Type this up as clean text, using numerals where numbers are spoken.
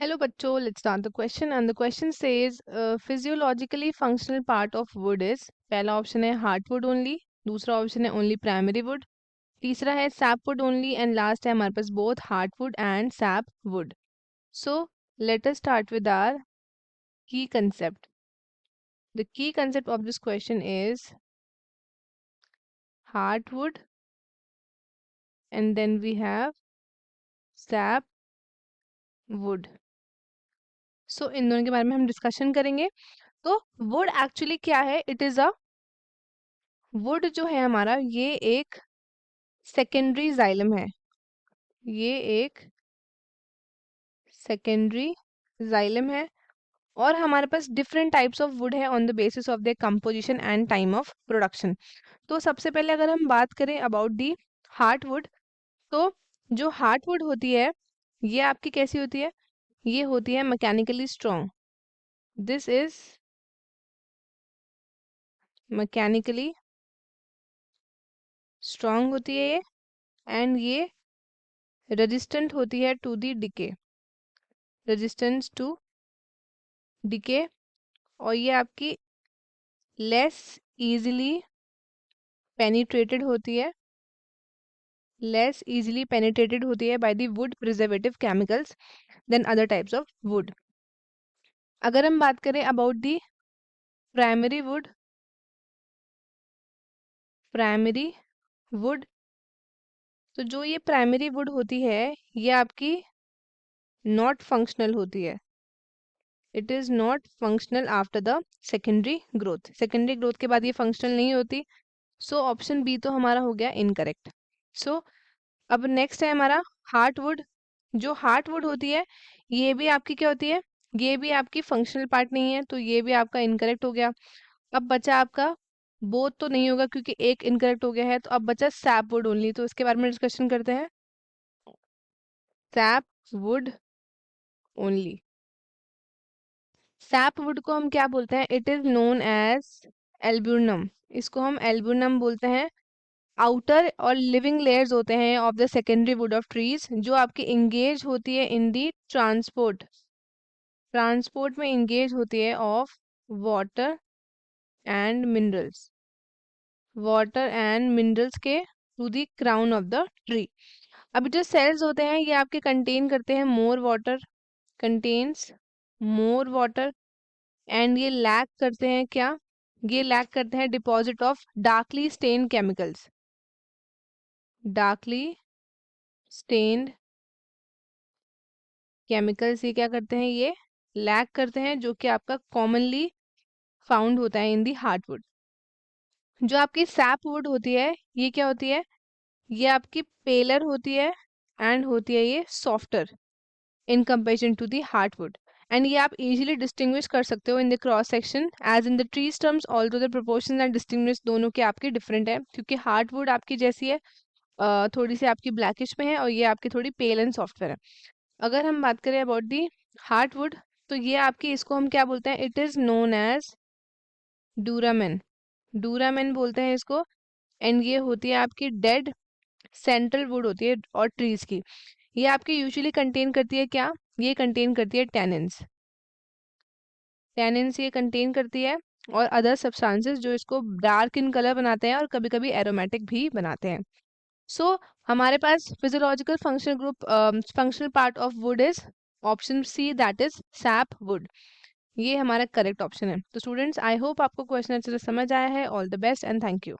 Hello बच्चों, let's start the question and the question says physiologically functional part of wood is पहला option है hardwood only, दूसरा option है only primary wood, तीसरा है sapwood only and last है हमारे पास both hardwood and sapwood. So let us start with our key concept. The key concept of this question is hardwood and then we have sapwood. So इन दोनों के बारे में हम डिस्कशन करेंगे. तो वुड एक्चुअली क्या है? इट इज अ वुड जो है हमारा, ये एक सेकेंडरी जाइलम है. ये एक सेकेंडरी जाइलम है और हमारे पास डिफरेंट टाइप्स ऑफ वुड है on the basis of the composition and time of production. तो सबसे पहले अगर हम बात करें अबाउट दी हार्डवुड, तो जो हार्डवुड होती है ये आपकी कैसी होती है? ये होती है mechanically strong. This is mechanically strong होती है ये, एंड ये रेजिस्टेंट होती है to the decay, resistance to decay. और ये आपकी लेस इजीली पेनिट्रेटेड होती है, लेस इजीली पेनिट्रेटेड होती है by the wood preservative chemicals than other types of wood. अगर हम बात करें about the primary wood, primary wood, तो जो ये प्राइमरी वुड होती है ये आपकी नॉट फंक्शनल होती है. It is not functional after the secondary growth. Secondary growth के बाद ये फंक्शनल नहीं होती. सो ऑप्शन बी तो हमारा हो गया इनकरेक्ट. सो अब नेक्स्ट है हमारा हार्टवुड. जो हार्टवुड होती है ये भी आपकी क्या होती है? ये भी आपकी फंक्शनल पार्ट नहीं है, तो ये भी आपका इनकरेक्ट हो गया. अब बचा आपका बोथ तो नहीं होगा क्योंकि एक इनकरेक्ट हो गया है, तो अब बचा सैपवुड ओनली. तो इसके बारे में डिस्कशन करते हैं. Sapwood only. सैपवुड को हम क्या बोलते हैं? It is known as albumen. इसको हम एल्ब्यूनम बोलते हैं. आउटर और लिविंग लेयर्स होते हैं of the secondary wood of trees, जो आपकी इंगेज होती है इन दी ट्रांसपोर्ट, ट्रांसपोर्ट में इंगेज होती है of water and minerals, water and minerals के through the crown of the tree. अभी जो सेल्स होते हैं ये आपके कंटेन करते हैं more water, contains more water, and ये लैक करते हैं क्या? ये लैक करते हैं deposit of darkly stain chemicals, darkly stained chemicals. ये क्या करते हैं? ये लैक करते हैं, जो कि आपका कॉमनली फाउंड होता है इन दी हार्डवुड. जो आपकी सैपवुड होती है ये क्या होती है? ये आपकी पेलर होती है एंड होती है ये softer in comparison to the hardwood. And ये आप इजीली डिस्टिंग्विश कर सकते हो in the cross section as in the trees terms. Although the proportions and distinguish दोनों के आपके डिफरेंट है, क्योंकि हार्डवुड आपकी जैसी है थोड़ी सी आपकी ब्लैकिश में है और ये आपकी थोड़ी पेल एंड सॉफ्टवेयर है. अगर हम बात करें अबाउट दी हार्डवुड, तो ये आपकी, इसको हम क्या बोलते हैं? इट इज नोन एज डूरामेन, डूरामेन बोलते हैं इसको. एंड ये होती है आपकी डेड सेंट्रल वुड होती है और ट्रीज की. ये आपकी यूजुअली कंटेन करती है क्या? ये कंटेन करती है टैनिन्स, टैनिन्स ये कंटेन करती है और अदर सब्सटेंसेस जो इसको डार्क इन कलर बनाते हैं और कभी कभी एरोमेटिक भी बनाते हैं. सो हमारे पास physiological functional group, functional part of wood is option C, that is sap wood. ये हमारा करेक्ट ऑप्शन है. तो स्टूडेंट्स, आई होप आपको क्वेश्चन अच्छे से समझ आया है. All the best and thank you.